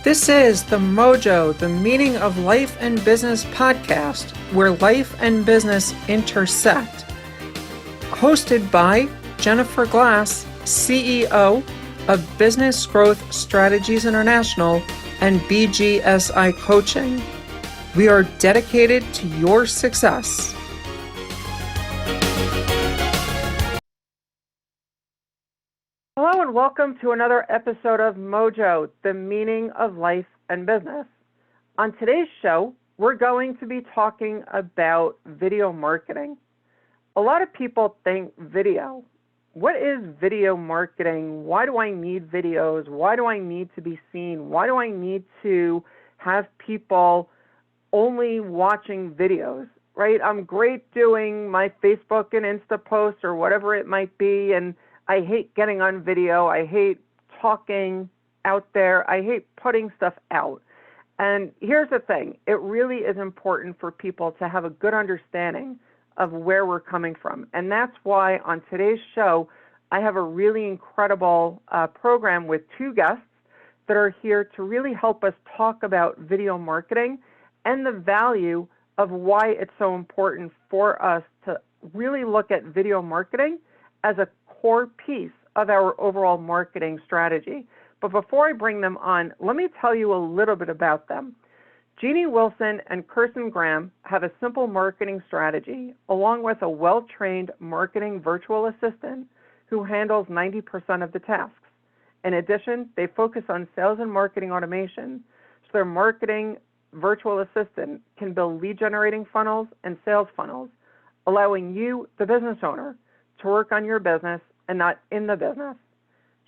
This is the MOJO, the Meaning of Life and Business podcast, where life and business intersect. Hosted by Jennifer Glass, CEO of Business Growth Strategies International and BGSI Coaching. We are dedicated to your success. Hello and welcome to another episode of MOJO, the Meaning of Life and Business. On today's show, we're going to be talking about video marketing. A lot of people think video. What is video marketing? Why do I need videos? Why do I need to be seen? Why do I need to have people only watching videos, right? I'm great doing my Facebook and Insta posts or whatever it might be, and I hate getting on video. I hate talking out there. I hate putting stuff out. And here's the thing. It really is important for people to have a good understanding of where we're coming from. And that's why on today's show, I have a really incredible program with two guests that are here to really help us talk about video marketing and the value of why it's so important for us to really look at video marketing as a core piece of our overall marketing strategy. But before I bring them on, let me tell you a little bit about them. Jeanne Willson and Kirsten Graham have a simple marketing strategy along with a well-trained marketing virtual assistant who handles 90% of the tasks. In addition, they focus on sales and marketing automation, so their marketing virtual assistant can build lead generating funnels and sales funnels, allowing you, the business owner, to work on your business and not in the business.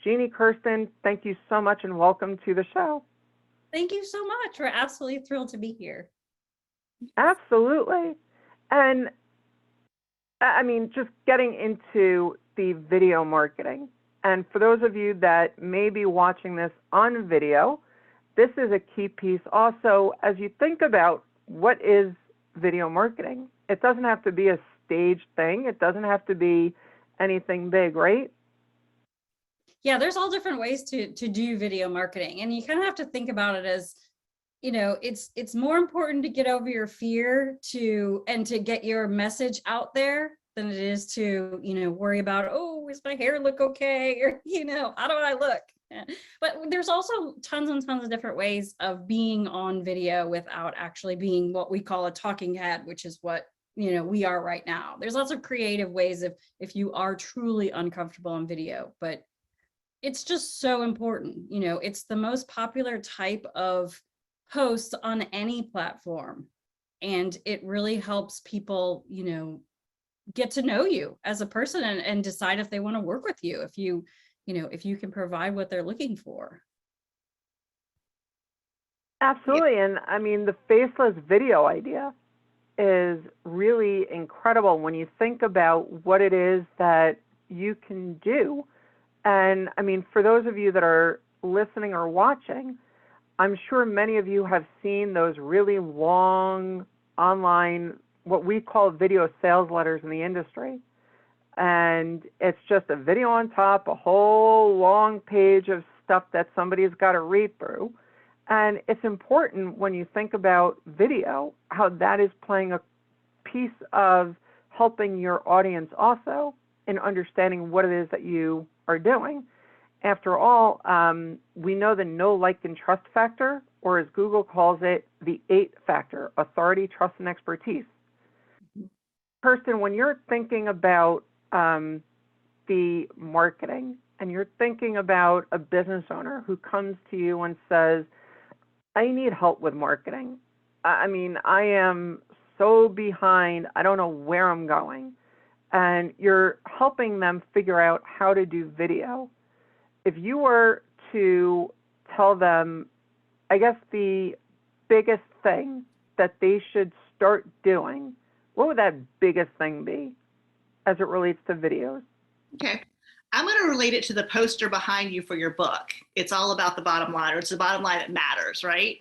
Jeanne, Kirsten, thank you so much and welcome to the show. Thank you so much. We're absolutely thrilled to be here. Absolutely. And I mean, just getting into the video marketing. And for those of you that may be watching this on video, this is a key piece also as you think about what is video marketing. It doesn't have to be a staged thing. It doesn't have to be anything big, right? Yeah, there's all different ways to do video marketing. And you kind of have to think about it as, you know, it's more important to get over your fear to get your message out there than it is to, you know, worry about, oh, does my hair look okay? Or, you know, how do I look? But there's also tons and tons of different ways of being on video without actually being what we call a talking head, which is what, you know, we are right now. There's lots of creative ways if you are truly uncomfortable on video, but it's just so important. You know, it's the most popular type of post on any platform. And it really helps people, you know, get to know you as a person and decide if they want to work with you, if you can provide what they're looking for. Absolutely. And I mean, the faceless video idea is really incredible when you think about what it is that you can do. And I mean, for those of you that are listening or watching, I'm sure many of you have seen those really long online, what we call video sales letters in the industry. And it's just a video on top, a whole long page of stuff that somebody's got to read through. And it's important when you think about video, how that is playing a piece of helping your audience also in understanding what it is that you are doing. After all, we know the know, like, and trust factor, or as Google calls it, the 8 factor, authority, trust, and expertise. Kirsten, when you're thinking about the marketing and you're thinking about a business owner who comes to you and says, I need help with marketing. I mean, I am so behind, I don't know where I'm going. And you're helping them figure out how to do video. If you were to tell them, I guess the biggest thing that they should start doing, what would that biggest thing be as it relates to videos? Okay. I'm going to relate it to the poster behind you for your book. It's all about the bottom line, or it's the bottom line that matters, right?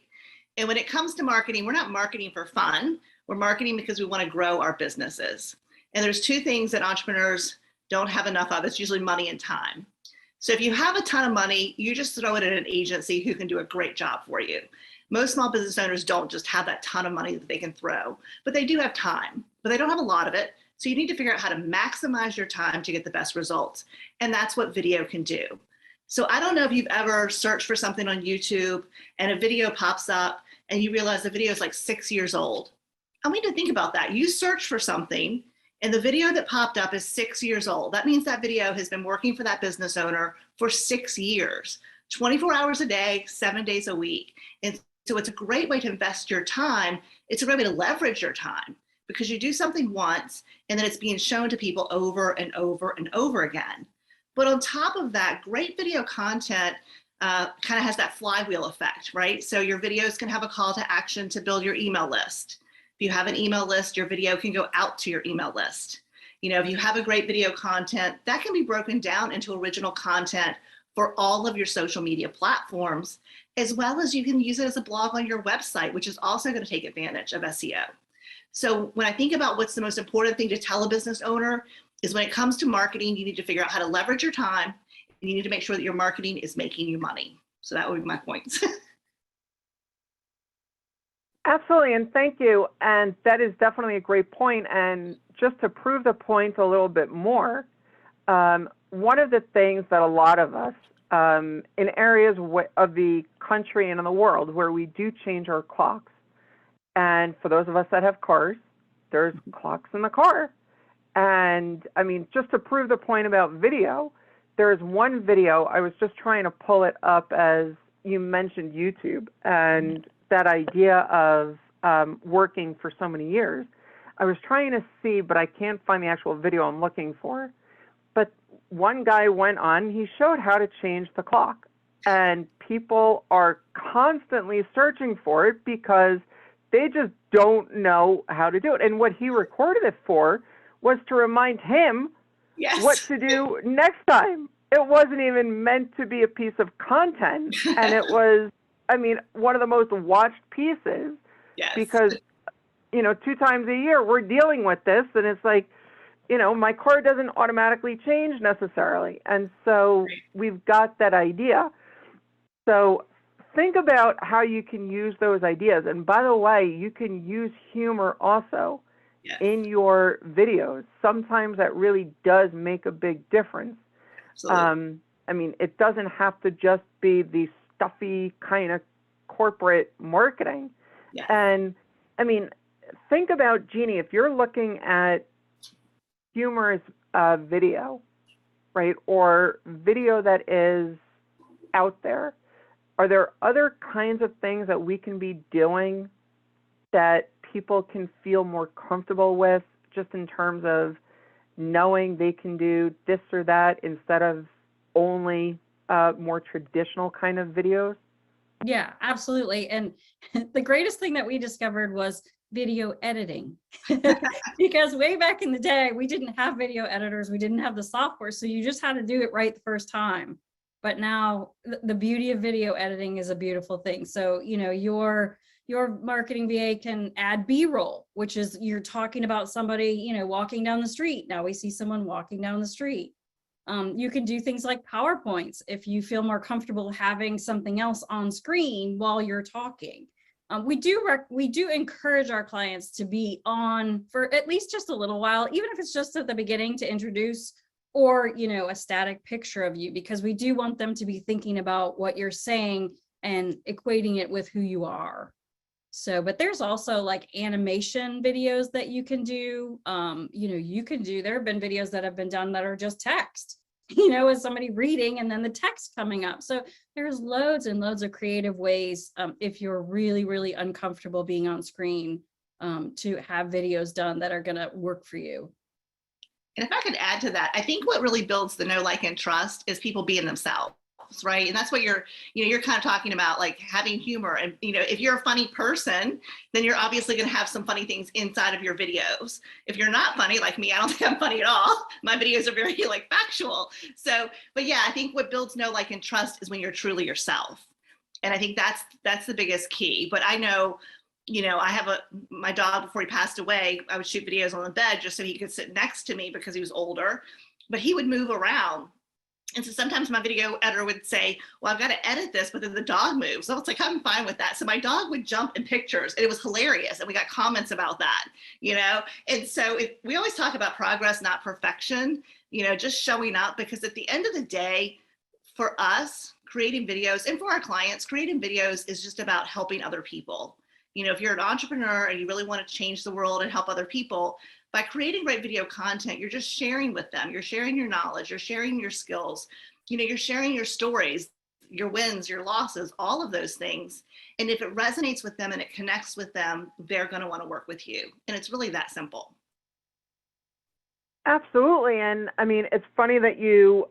And when it comes to marketing, we're not marketing for fun. We're marketing because we want to grow our businesses. And there's two things that entrepreneurs don't have enough of. It's usually money and time. So if you have a ton of money, you just throw it at an agency who can do a great job for you. Most small business owners don't just have that ton of money that they can throw, but they do have time, but they don't have a lot of it. So you need to figure out how to maximize your time to get the best results. And that's what video can do. So I don't know if you've ever searched for something on YouTube and a video pops up and you realize the video is like 6 years old. I want you to think about that. You search for something and the video that popped up is 6 years old. That means that video has been working for that business owner for 6 years, 24 hours a day, 7 days a week. And so it's a great way to invest your time. It's a great way to leverage your time because you do something once and then it's being shown to people over and over and over again. But on top of that, great video content kind of has that flywheel effect, right? So your videos can have a call to action to build your email list. If you have an email list, your video can go out to your email list. You know, if you have a great video content, that can be broken down into original content for all of your social media platforms, as well as you can use it as a blog on your website, which is also going to take advantage of SEO. So when I think about what's the most important thing to tell a business owner is when it comes to marketing, you need to figure out how to leverage your time. And you need to make sure that your marketing is making you money. So that would be my points. Absolutely, and thank you. And that is definitely a great point. And just to prove the point a little bit more, one of the things that a lot of us in areas of the country and in the world where we do change our clocks, and for those of us that have cars, there's clocks in the car. And I mean, just to prove the point about video, there's one video, I was just trying to pull it up as you mentioned YouTube and that idea of working for so many years. I was trying to see, but I can't find the actual video I'm looking for. But one guy went on, he showed how to change the clock. And people are constantly searching for it because they just don't know how to do it. And what he recorded it for was to remind him what to do next time. It wasn't even meant to be a piece of content. And it was, I mean, one of the most watched pieces because, you know, 2 times a year we're dealing with this. And it's like, you know, my car doesn't automatically change necessarily. And so we've got that idea. So think about how you can use those ideas. And by the way, you can use humor also in your videos. Sometimes that really does make a big difference. I mean, it doesn't have to just be the stuffy kind of corporate marketing. And I mean, think about, Jeannie, if you're looking at humorous video, right, or video that is out there, are there other kinds of things that we can be doing that people can feel more comfortable with, just in terms of knowing they can do this or that instead of only more traditional kind of videos? Yeah, absolutely. And the greatest thing that we discovered was video editing. Because way back in the day, we didn't have video editors, we didn't have the software, so you just had to do it right the first time. But now the beauty of video editing is a beautiful thing. So, you know, your marketing VA can add B-roll, which is you're talking about somebody, you know, walking down the street. Now we see someone walking down the street. You can do things like PowerPoints if you feel more comfortable having something else on screen while you're talking. We do encourage our clients to be on for at least just a little while, even if it's just at the beginning to introduce, or, you know, a static picture of you, because we do want them to be thinking about what you're saying and equating it with who you are. So, but there's also like animation videos that you can do. There have been videos that have been done that are just text, you know, as somebody reading and then the text coming up. So there's loads and loads of creative ways, if you're really, really uncomfortable being on screen, to have videos done that are going to work for you. And if I could add to that, I think what really builds the know, like, and trust is people being themselves, right? And that's what you're kind of talking about, like having humor. And, you know, if you're a funny person, then you're obviously going to have some funny things inside of your videos. If you're not funny, like me, I don't think I'm funny at all. My videos are very like factual. So, but yeah, I think what builds know, like, and trust is when you're truly yourself. And I think that's the biggest key. But I know, you know, I have my dog, before he passed away, I would shoot videos on the bed just so he could sit next to me because he was older, but he would move around. And so sometimes my video editor would say, well, I've got to edit this, but then the dog moves. So it's like, I'm fine with that. So my dog would jump in pictures and it was hilarious. And we got comments about that, you know? And so we always talk about progress, not perfection, you know, just showing up, because at the end of the day, for us, creating videos, and for our clients, creating videos is just about helping other people. You know, if you're an entrepreneur and you really want to change the world and help other people, by creating great video content, you're just sharing with them. You're sharing your knowledge, you're sharing your skills, you know, you're sharing your stories, your wins, your losses, all of those things. And if it resonates with them and it connects with them, they're going to want to work with you. And it's really that simple. Absolutely. And I mean, it's funny that you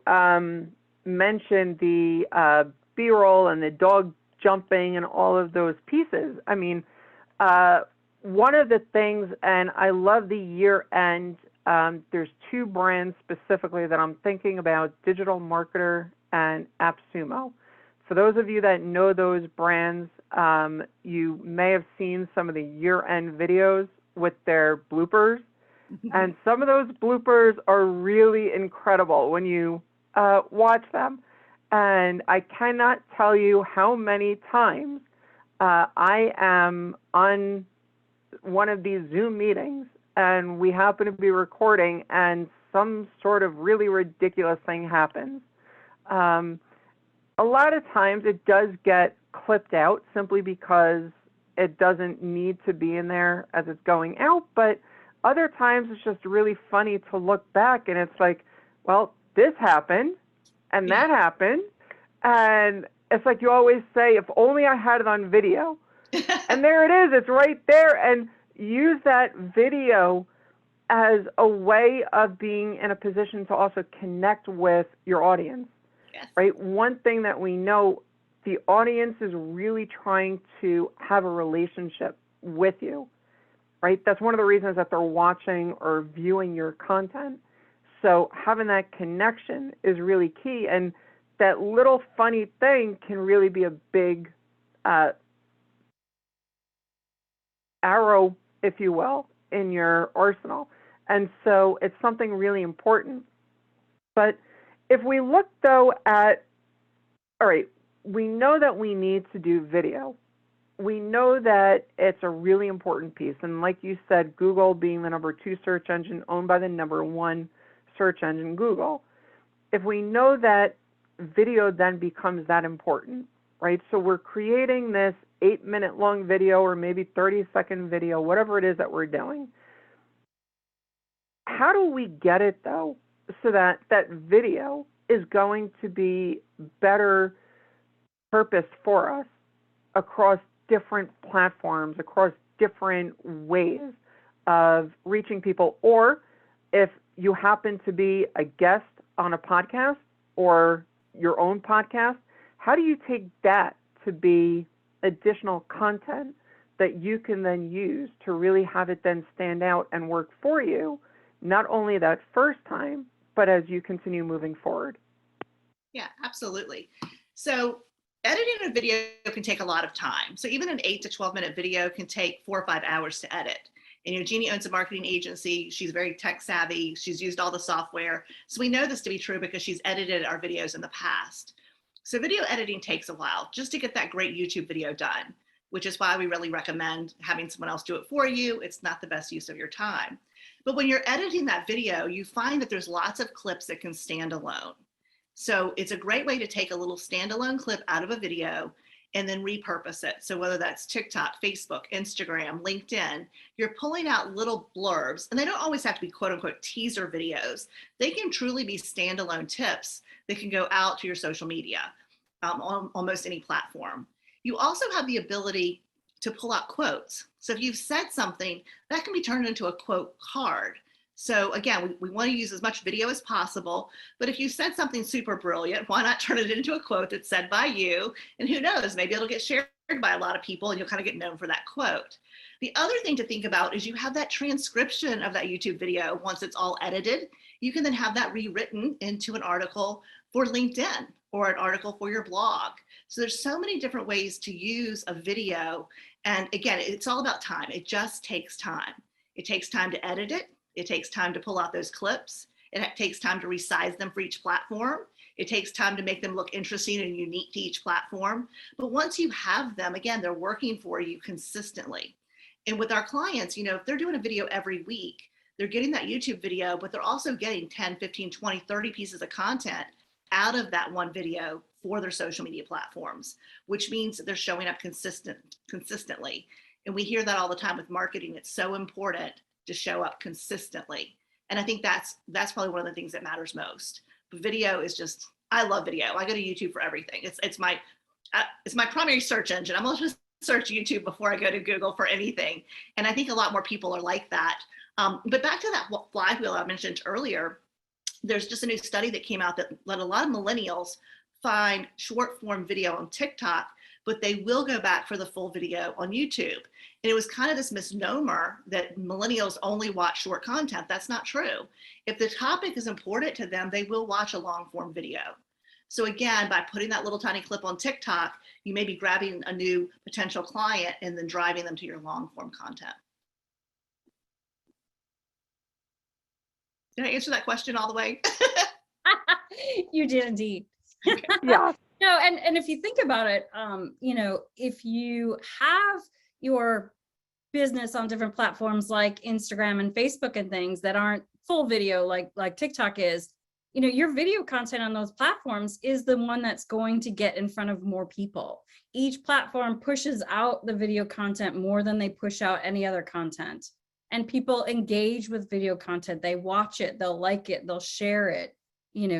mentioned the B-roll and the dog jumping and all of those pieces. I mean, one of the things, and I love the year end, there's two brands specifically that I'm thinking about, Digital Marketer and AppSumo. For those of you that know those brands, you may have seen some of the year end videos with their bloopers. And some of those bloopers are really incredible when you watch them. And I cannot tell you how many times I am on one of these Zoom meetings and we happen to be recording and some sort of really ridiculous thing happens. A lot of times it does get clipped out simply because it doesn't need to be in there as it's going out, but other times it's just really funny to look back and it's like, well, this happened and that happened. And it's like you always say, if only I had it on video. And there it is, it's right there. And use that video as a way of being in a position to also connect with your audience, Yes. right? One thing that we know, the audience is really trying to have a relationship with you, right? That's one of the reasons that they're watching or viewing your content. So having that connection is really key. And that little funny thing can really be a big arrow, if you will, in your arsenal. And so it's something really important. But if we look, though, at, all right, we know that we need to do video. We know that it's a really important piece. And like you said, Google being the #2 search engine owned by the #1 search engine, Google. If we know that video then becomes that important, right? So we're creating this 8-minute long video or maybe 30-second video, whatever it is that we're doing. How do we get it, though, so that that video is going to be better purposed for us across different platforms, across different ways of reaching people? Or if you happen to be a guest on a podcast or your own podcast, how do you take that to be additional content that you can then use to really have it then stand out and work for you, not only that first time, but as you continue moving forward? Yeah, absolutely. So editing a video can take a lot of time. So even an 8 to 12 minute video can take 4 or 5 hours to edit. And you know, Jeanne owns a marketing agency. She's very tech savvy. She's used all the software. So we know this to be true because she's edited our videos in the past. So video editing takes a while just to get that great YouTube video done, which is why we really recommend having someone else do it for you. It's not the best use of your time. But when you're editing that video, you find that there's lots of clips that can stand alone. So it's a great way to take a little standalone clip out of a video and then repurpose it. So whether that's TikTok, Facebook, Instagram, LinkedIn, you're pulling out little blurbs, and they don't always have to be quote unquote teaser videos. They can truly be standalone tips that can go out to your social media on almost any platform. You also have the ability to pull out quotes. So if you've said something, that can be turned into a quote card. So again, we want to use as much video as possible, but if you said something super brilliant, why not turn it into a quote that's said by you? And who knows, maybe it'll get shared by a lot of people and you'll kind of get known for that quote. The other thing to think about is you have that transcription of that YouTube video. Once it's all edited, you can then have that rewritten into an article for LinkedIn or an article for your blog. So there's so many different ways to use a video. And again, it's all about time. It just takes time. It takes time to edit it. It takes time to pull out those clips. It takes time to resize them for each platform. It takes time to make them look interesting and unique to each platform. But once you have them, again, they're working for you consistently. And with our clients, if they're doing a video every week, they're getting that YouTube video, but they're also getting 10, 15, 20, 30 pieces of content out of that one video for their social media platforms, which means that they're showing up consistently. And we hear that all the time with marketing. It's so important to show up consistently. And I think that's probably one of the things that matters most. But video is just, I love video. I go to YouTube for everything. It's my primary search engine. I'm going to search YouTube before I go to Google for anything. And I think a lot more people are like that. But back to that flywheel I mentioned earlier, there's just a new study that came out that let a lot of millennials find short form video on TikTok, but they will go back for the full video on YouTube. And it was kind of this misnomer that millennials only watch short content. That's not true. If the topic is important to them, they will watch a long form video. So again, by putting that little tiny clip on TikTok, you may be grabbing a new potential client and then driving them to your long form content. Did I answer that question all the way? You did indeed. Okay. Yeah. No, and if you think about it, if you have your business on different platforms like Instagram and Facebook and things that aren't full video like TikTok is, your video content on those platforms is the one that's going to get in front of more people. Each platform pushes out the video content more than they push out any other content. And people engage with video content. They watch it, they'll like it, they'll share it.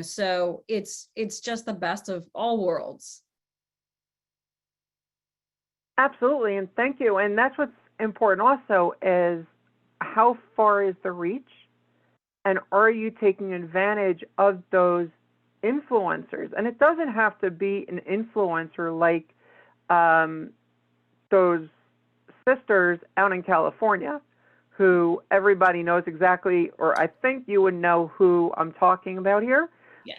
So it's just the best of all worlds. Absolutely, and thank you. And that's what's important also is how far is the reach, and are you taking advantage of those influencers? And it doesn't have to be an influencer like those sisters out in California, who everybody knows exactly, or I think you would know who I'm talking about here. Yes.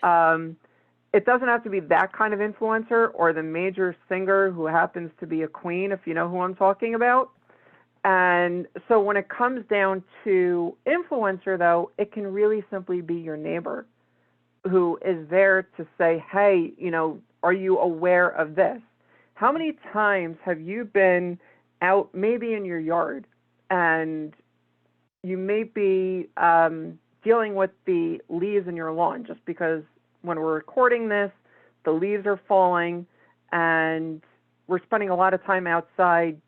It doesn't have to be that kind of influencer or the major singer who happens to be a queen, if you know who I'm talking about. And so when it comes down to influencer, though, it can really simply be your neighbor who is there to say, hey, are you aware of this? How many times have you been out maybe in your yard and you may be dealing with the leaves in your lawn, just because when we're recording this, the leaves are falling and we're spending a lot of time outside,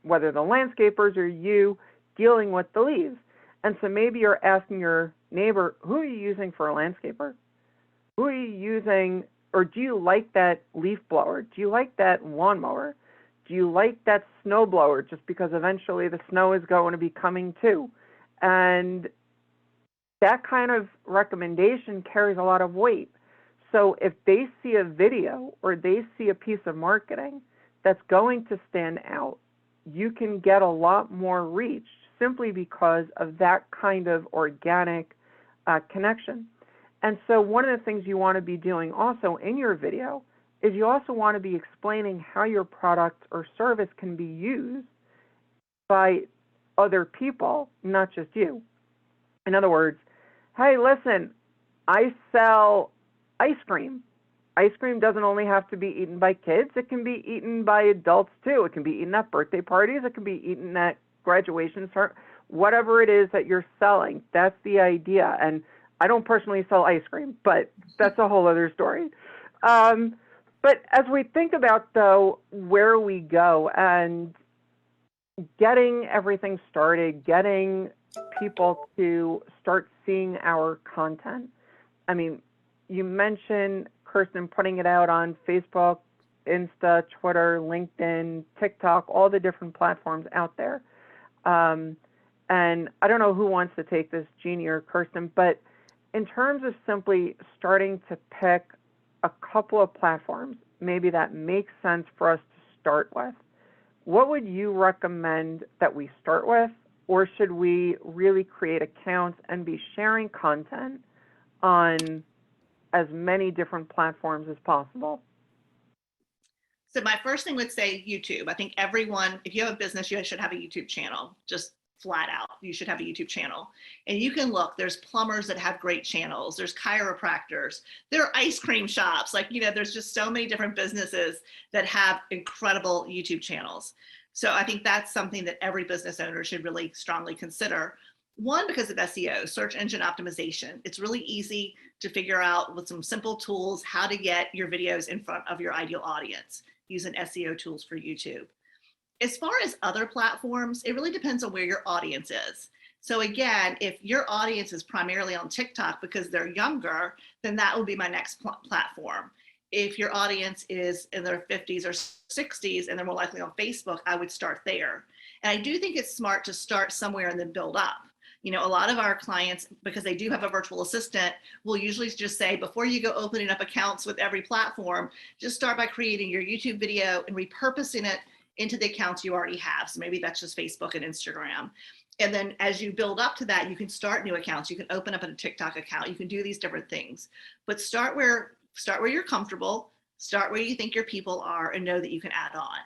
whether the landscapers or you, dealing with the leaves. And so maybe you're asking your neighbor, who are you using for a landscaper? Who are you using, or do you like that leaf blower? Do you like that lawnmower? Do you like that snow blower, just because eventually the snow is going to be coming too? And that kind of recommendation carries a lot of weight. So if they see a video or they see a piece of marketing that's going to stand out, you can get a lot more reach simply because of that kind of organic connection. And so one of the things you want to be doing also in your video is you also want to be explaining how your product or service can be used by other people, not just you. In other words, hey, listen, I sell ice cream. Ice cream doesn't only have to be eaten by kids. It can be eaten by adults too. It can be eaten at birthday parties. It can be eaten at graduation, whatever it is that you're selling. That's the idea. And I don't personally sell ice cream, but that's a whole other story. But as we think about, though, where we go and getting everything started, getting people to start seeing our content. I mean, you mentioned, Kirsten, putting it out on Facebook, Insta, Twitter, LinkedIn, TikTok, all the different platforms out there. And I don't know who wants to take this, Jeanne or Kirsten, but in terms of simply starting to pick a couple of platforms, maybe that makes sense for us to start with, what would you recommend that we start with? Or should we really create accounts and be sharing content on as many different platforms as possible? So my first thing would say YouTube. I think everyone, if you have a business, you should have a YouTube channel. Just flat out. You should have a YouTube channel. And you can look, there's plumbers that have great channels. There's chiropractors. There are ice cream shops. Like, there's just so many different businesses that have incredible YouTube channels. So I think that's something that every business owner should really strongly consider. One, because of SEO, search engine optimization. It's really easy to figure out with some simple tools how to get your videos in front of your ideal audience using SEO tools for YouTube. As far as other platforms, it really depends on where your audience is. So again, if your audience is primarily on TikTok because they're younger, then that would be my next platform. If your audience is in their 50s or 60s and they're more likely on Facebook, I would start there. And I do think it's smart to start somewhere and then build up. A lot of our clients, because they do have a virtual assistant, will usually just say, before you go opening up accounts with every platform, just start by creating your YouTube video and repurposing it into the accounts you already have. So maybe that's just Facebook and Instagram. And then as you build up to that, you can start new accounts. You can open up a TikTok account. You can do these different things, but start where you're comfortable, start where you think your people are, and know that you can add on.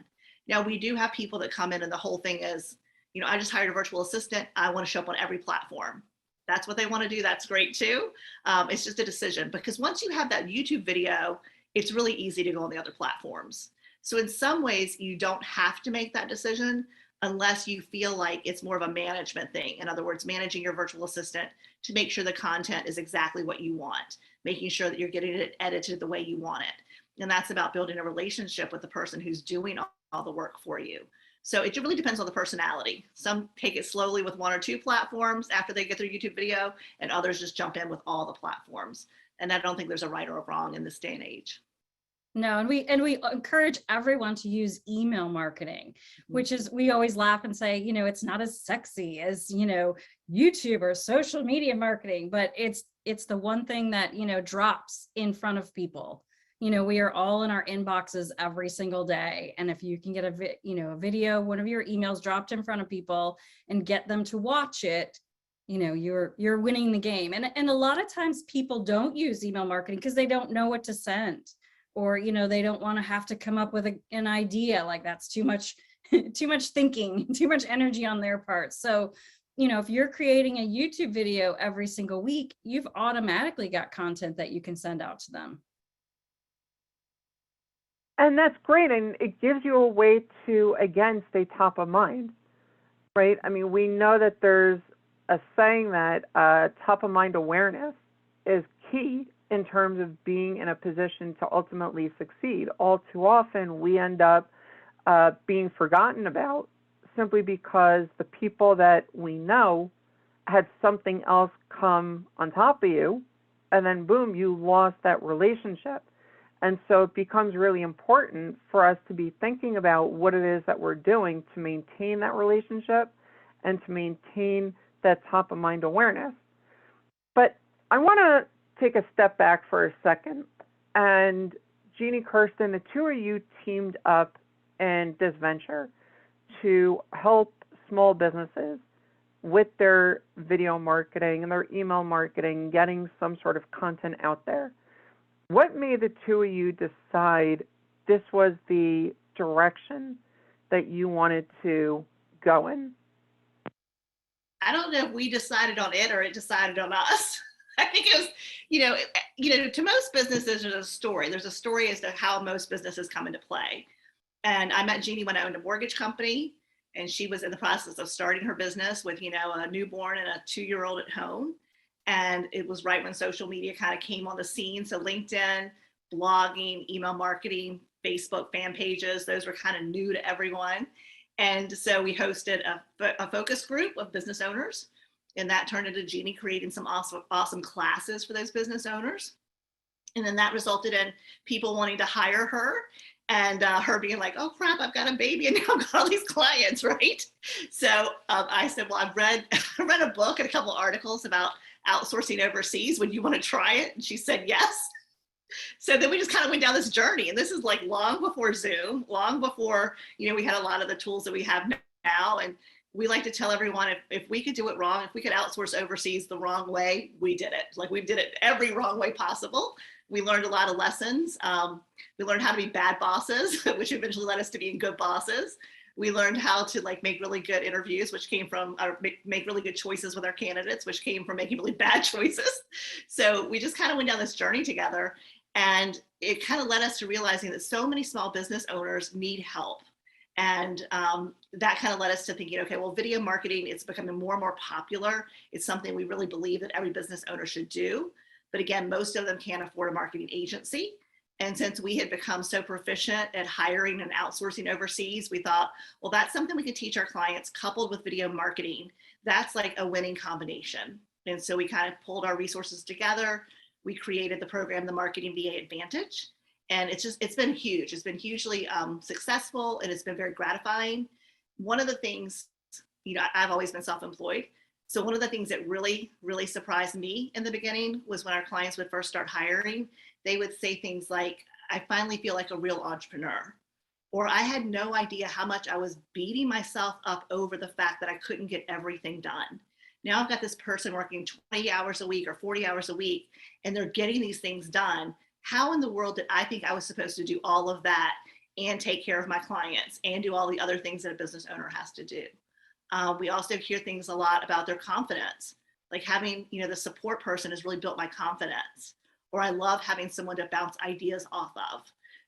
Now, we do have people that come in and the whole thing is, I just hired a virtual assistant. I want to show up on every platform. That's what they want to do. That's great too. It's just a decision, because once you have that YouTube video, it's really easy to go on the other platforms. So in some ways, you don't have to make that decision unless you feel like it's more of a management thing. In other words, managing your virtual assistant to make sure the content is exactly what you want, making sure that you're getting it edited the way you want it. And that's about building a relationship with the person who's doing all the work for you. So it really depends on the personality. Some take it slowly with 1 or 2 platforms after they get their YouTube video, and others just jump in with all the platforms. And I don't think there's a right or a wrong in this day and age. No, and we encourage everyone to use email marketing, which is, we always laugh and say, it's not as sexy as, YouTube or social media marketing, but it's the one thing that, drops in front of people. We are all in our inboxes every single day. And if you can get a video, one of your emails dropped in front of people and get them to watch it, you're winning the game. And a lot of times people don't use email marketing because they don't know what to send, or, they don't want to have to come up with an idea. Like, that's too much thinking, too much energy on their part. So, if you're creating a YouTube video every single week, you've automatically got content that you can send out to them. And that's great. And it gives you a way to, again, stay top of mind, right? I mean, we know that there's a saying that top of mind awareness is key in terms of being in a position to ultimately succeed. All too often, we end up being forgotten about simply because the people that we know had something else come on top of you, and then boom, you lost that relationship. And so it becomes really important for us to be thinking about what it is that we're doing to maintain that relationship and to maintain that top of mind awareness. But I want to take a step back for a second. And Jeanne, Kirsten, the two of you teamed up in this venture to help small businesses with their video marketing and their email marketing, getting some sort of content out there. What made the two of you decide this was the direction that you wanted to go in? I don't know if we decided on it or it decided on us. I think it was, to most businesses, there's a story. There's a story as to how most businesses come into play. And I met Jeanne when I owned a mortgage company, and she was in the process of starting her business with, a newborn and a 2-year-old at home. And it was right when social media kind of came on the scene. So LinkedIn, blogging, email marketing, Facebook fan pages, those were kind of new to everyone. And so we hosted a focus group of business owners, and that turned into Jeanne creating some awesome classes for those business owners. And then that resulted in people wanting to hire her, and her being like, oh crap, I've got a baby and now I've got all these clients, right? So I said, well, I read a book and a couple of articles about outsourcing overseas. Would you want to try it? And she said yes. So then we just kind of went down this journey, and this is like long before Zoom, long before, we had a lot of the tools that we have now. And we like to tell everyone, if we could do it wrong, if we could outsource overseas the wrong way, we did it. Like, we did it every wrong way possible. We learned a lot of lessons. We learned how to be bad bosses, which eventually led us to being good bosses. We learned how to like make really good interviews, which came from make really good choices with our candidates, which came from making really bad choices. So we just kind of went down this journey together, and it kind of led us to realizing that so many small business owners need help. And that kind of led us to thinking, okay, well, video marketing, it's becoming more and more popular. It's something we really believe that every business owner should do. But again, most of them can't afford a marketing agency. And since we had become so proficient at hiring and outsourcing overseas, we thought, well, that's something we could teach our clients coupled with video marketing. That's like a winning combination. And so we kind of pulled our resources together. We created the program, the Marketing VA Advantage. And it's been huge. It's been hugely successful, and it's been very gratifying. One of the things, I've always been self-employed. So one of the things that really, really surprised me in the beginning was when our clients would first start hiring, they would say things like, I finally feel like a real entrepreneur. Or I had no idea how much I was beating myself up over the fact that I couldn't get everything done. Now I've got this person working 20 hours a week or 40 hours a week, and they're getting these things done. How in the world did I think I was supposed to do all of that and take care of my clients and do all the other things that a business owner has to do? We also hear things a lot about their confidence, like having, the support person has really built my confidence, or I love having someone to bounce ideas off of.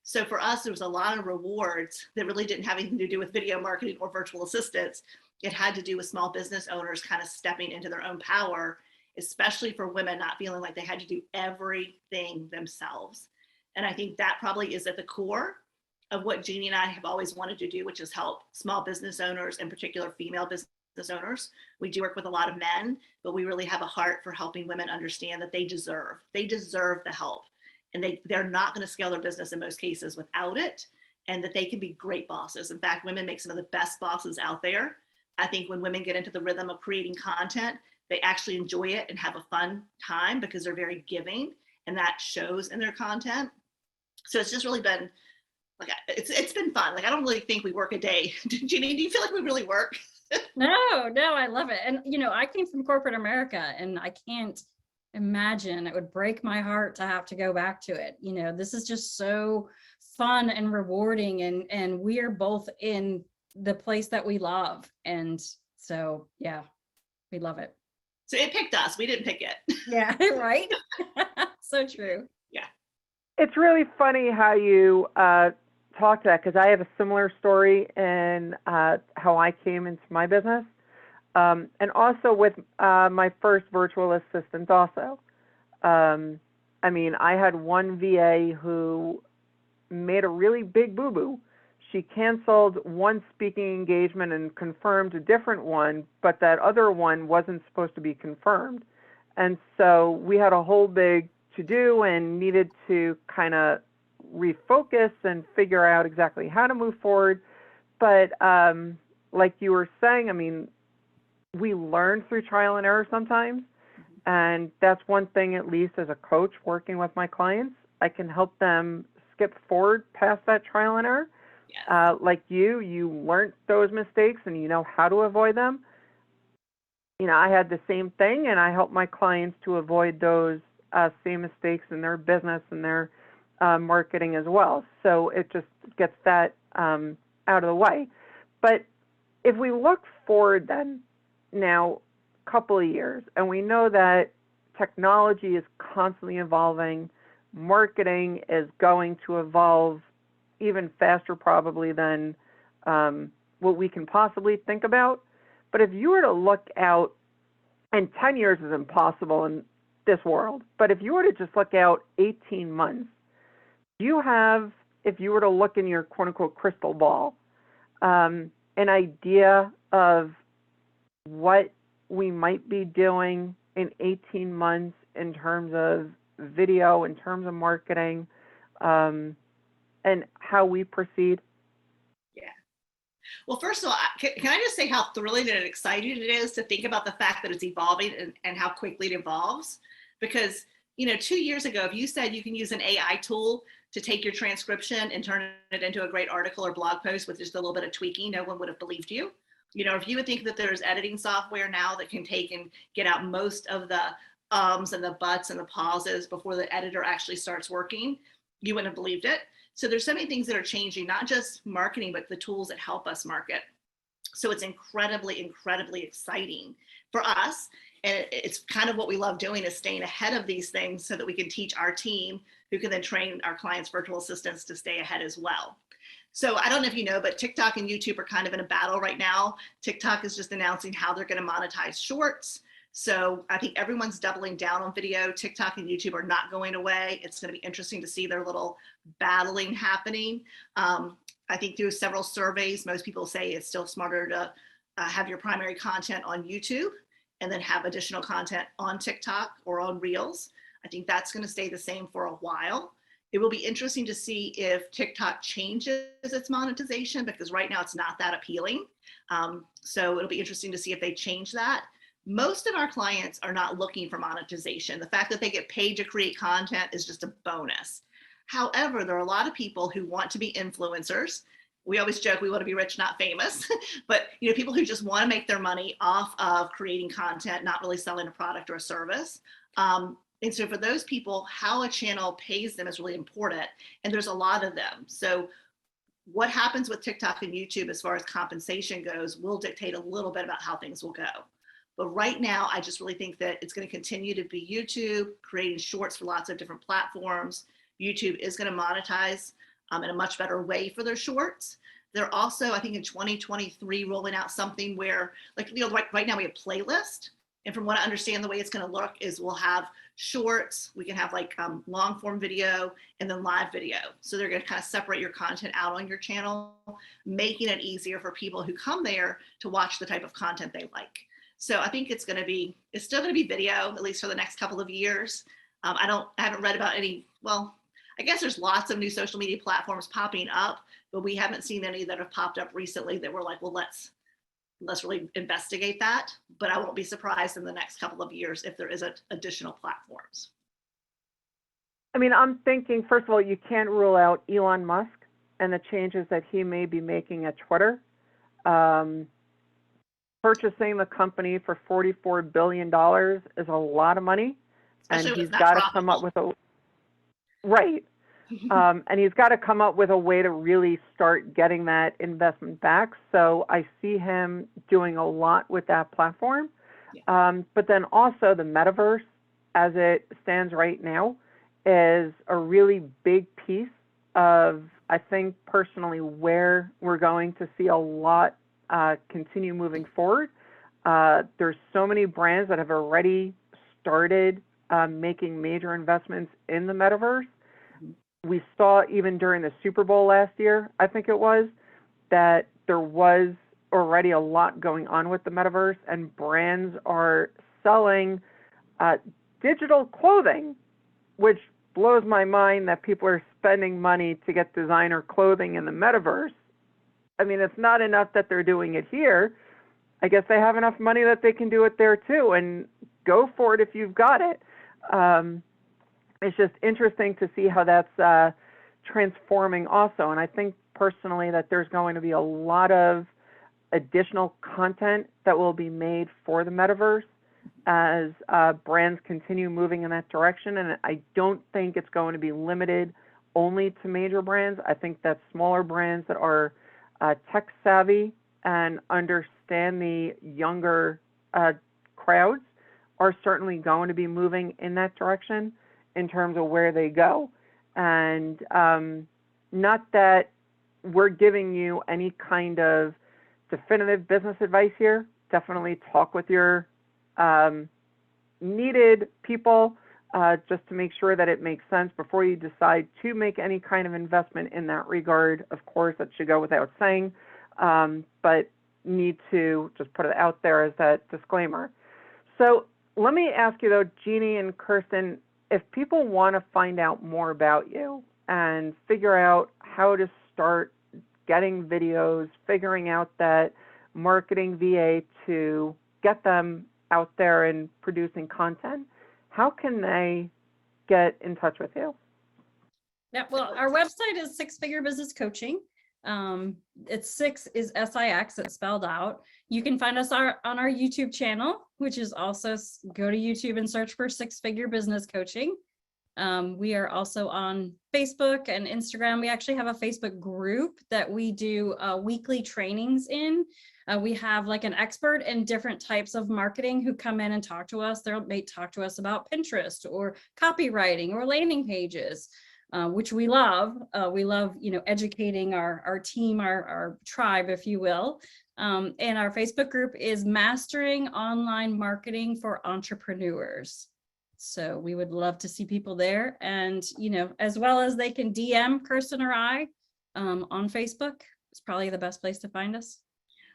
So for us, there was a lot of rewards that really didn't have anything to do with video marketing or virtual assistants. It had to do with small business owners kind of stepping into their own power, especially for women not feeling like they had to do everything themselves. And I think that probably is at the core of what Jeanne and I have always wanted to do, which is help small business owners, in particular female business owners. We do work with a lot of men, but we really have a heart for helping women understand that they deserve the help. And they're not going to scale their business in most cases without it, and that they can be great bosses. In fact, women make some of the best bosses out there. I think when women get into the rhythm of creating content, they actually enjoy it and have a fun time because they're very giving, and that shows in their content. So it's just really been like, it's been fun. Like, I don't really think we work a day. Jeanne, do you feel like we really work? No, I love it. And, I came from corporate America, and I can't imagine, it would break my heart to have to go back to it. This is just so fun and rewarding, and we are both in the place that we love. And so, yeah, we love it. So it picked us. We didn't pick it. Yeah, right. So true. Yeah. It's really funny how you talk to that, because I have a similar story in how I came into my business, and also with my first virtual assistant also. I had one VA who made a really big boo-boo. She canceled one speaking engagement and confirmed a different one, but that other one wasn't supposed to be confirmed. And so we had a whole big to-do and needed to kind of refocus and figure out exactly how to move forward. But like you were saying, we learn through trial and error sometimes. And that's one thing, at least as a coach working with my clients, I can help them skip forward past that trial and error. Yes. Like you learned those mistakes and you know how to avoid them. I had the same thing, and I help my clients to avoid those same mistakes in their business and their marketing as well. So it just gets that out of the way. But if we look forward then, now, a couple of years, and we know that technology is constantly evolving, marketing is going to evolve even faster probably than what we can possibly think about. But if you were to look out, and 10 years is impossible in this world, but if you were to just look out 18 months, do you have, if you were to look in your quote unquote crystal ball, an idea of what we might be doing in 18 months in terms of video, in terms of marketing, and how we proceed? Yeah. Well, first of all, can I just say how thrilling and exciting it is to think about the fact that it's evolving and how quickly it evolves? Because, 2 years ago, if you said you can use an AI tool to take your transcription and turn it into a great article or blog post with just a little bit of tweaking, no one would have believed you. If you would think that there's editing software now that can take and get out most of the ums and the buts and the pauses before the editor actually starts working, you wouldn't have believed it. So there's so many things that are changing, not just marketing, but the tools that help us market. So it's incredibly, incredibly exciting for us. And it's kind of what we love doing, is staying ahead of these things so that we can teach our team, who can then train our clients' virtual assistants to stay ahead as well. So I don't know if you know, but TikTok and YouTube are kind of in a battle right now. TikTok is just announcing how they're going to monetize shorts. So I think everyone's doubling down on video. TikTok and YouTube are not going away. It's going to be interesting to see their little battling happening. I think through several surveys, most people say it's still smarter to have your primary content on YouTube and then have additional content on TikTok or on Reels. I think that's going to stay the same for a while. It will be interesting to see if TikTok changes its monetization, because right now it's not that appealing. So it'll be interesting to see if they change that. Most of our clients are not looking for monetization. The fact that they get paid to create content is just a bonus. However, there are a lot of people who want to be influencers. We always joke we want to be rich, not famous, but people who just want to make their money off of creating content, not really selling a product or a service. And so for those people, how a channel pays them is really important. And there's a lot of them. So what happens with TikTok and YouTube as far as compensation goes will dictate a little bit about how things will go. But right now, I just really think that it's going to continue to be YouTube, creating shorts for lots of different platforms. YouTube is going to monetize in a much better way for their shorts. They're also, I think in 2023, rolling out something where, right now we have playlist. And from what I understand, the way it's going to look is we'll have shorts, we can have long form video, and then live video. So they're going to kind of separate your content out on your channel, making it easier for people who come there to watch the type of content they like. So I think it's still going to be video, at least for the next couple of years. I haven't read about any, well, I guess there's lots of new social media platforms popping up, but we haven't seen any that have popped up recently that we're like, well, let's really investigate that. But I won't be surprised in the next couple of years if there is additional platforms. I mean, I'm thinking, first of all, you can't rule out Elon Musk and the changes that he may be making at Twitter. Purchasing the company for $44 billion is a lot of money. Especially and he's got to come up with and he's got to come up with a way to really start getting that investment back. So I see him doing a lot with that platform. Yeah. But then also the metaverse, as it stands right now, is a really big piece of, I think personally, where we're going to see a lot continue moving forward. There's so many brands that have already started making major investments in the metaverse. We saw even during the Super Bowl last year, I think it was, that there was already a lot going on with the metaverse, and brands are selling digital clothing, which blows my mind that people are spending money to get designer clothing in the metaverse. I mean, it's not enough that they're doing it here. I guess they have enough money that they can do it there too, and go for it if you've got it. It's just interesting to see how that's transforming also. And I think personally that there's going to be a lot of additional content that will be made for the metaverse as brands continue moving in that direction. And I don't think it's going to be limited only to major brands. I think that smaller brands that are tech savvy and understand the younger crowds are certainly going to be moving in that direction in terms of where they go. And not that we're giving you any kind of definitive business advice here. Definitely talk with your needed people just to make sure that it makes sense before you decide to make any kind of investment in that regard. Of course, that should go without saying, but need to just put it out there as that disclaimer. So let me ask you though, Jeanne and Kirsten, if people want to find out more about you and figure out how to start getting videos, figuring out that marketing VA to get them out there and producing content, how can they get in touch with you? Yeah, well, our website is Six Figure Business Coaching. It's six is SIX, it's spelled out. You can find us on our YouTube channel, which is also, go to YouTube and search for Six Figure Business Coaching. We are also on Facebook and Instagram. We actually have a Facebook group that we do weekly trainings in. We have like an expert in different types of marketing who come in and talk to us. They talk to us about Pinterest or copywriting or landing pages, which we love. We love, educating our team, our tribe, if you will. And our Facebook group is Mastering Online Marketing for Entrepreneurs. So we would love to see people there. And, as well as they can DM Kirsten or I on Facebook. It's probably the best place to find us.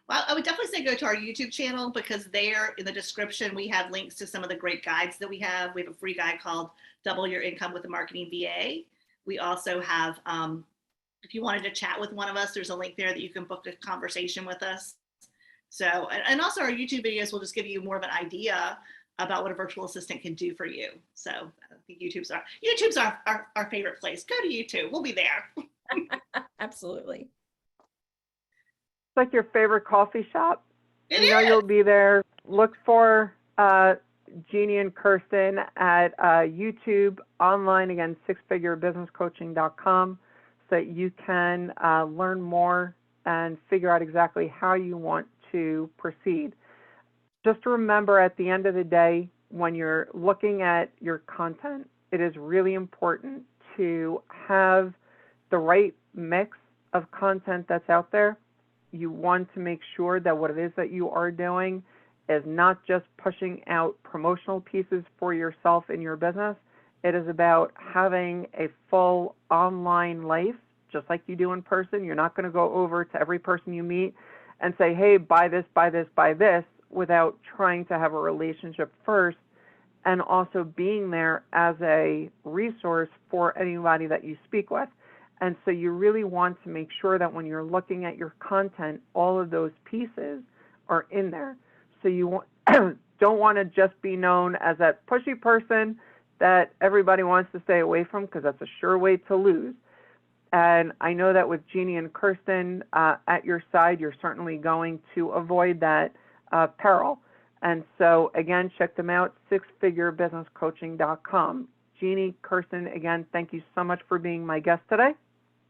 Well, I would definitely say go to our YouTube channel, because there in the description, we have links to some of the great guides that we have. We have a free guide called Double Your Income with a Marketing VA. We also have, if you wanted to chat with one of us, there's a link there that you can book a conversation with us. So, and also our YouTube videos will just give you more of an idea about what a virtual assistant can do for you. So I think YouTube's our favorite place. Go to YouTube, we'll be there. Absolutely. It's like your favorite coffee shop. You'll be there. Look for Jeanne and Kirsten at YouTube, online, again, sixfigurebusinesscoaching.com, so that you can learn more and figure out exactly how you want to proceed. Just remember, at the end of the day, when you're looking at your content, it is really important to have the right mix of content that's out there. You want to make sure that what it is that you are doing is not just pushing out promotional pieces for yourself in your business. It is about having a full online life, just like you do in person. You're not going to go over to every person you meet and say, hey, buy this, buy this, buy this, without trying to have a relationship first, and also being there as a resource for anybody that you speak with. And so you really want to make sure that when you're looking at your content, all of those pieces are in there. So you don't want to just be known as that pushy person that everybody wants to stay away from, because that's a sure way to lose. And I know that with Jeanne and Kirsten at your side, you're certainly going to avoid that peril. And so again, check them out, sixfigurebusinesscoaching.com. Jeanne, Kirsten, again, thank you so much for being my guest today.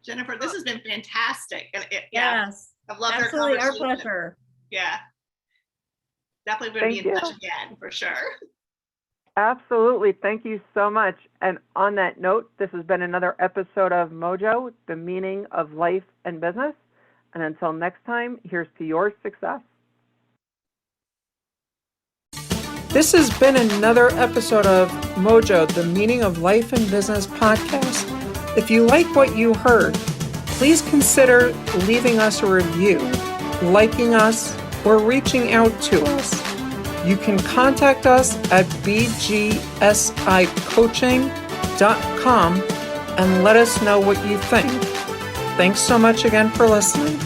Jennifer, this has been fantastic. And Yes, I've loved absolutely, our our pleasure. Yeah, definitely going to be in touch again for sure. Absolutely. Thank you so much. And on that note, this has been another episode of MOJO, the meaning of life and business. And until next time, here's to your success. This has been another episode of MOJO, the meaning of life and business podcast. If you like what you heard, please consider leaving us a review, liking us, or reaching out to us. You can contact us at bgsicoaching.com and let us know what you think. Thanks so much again for listening.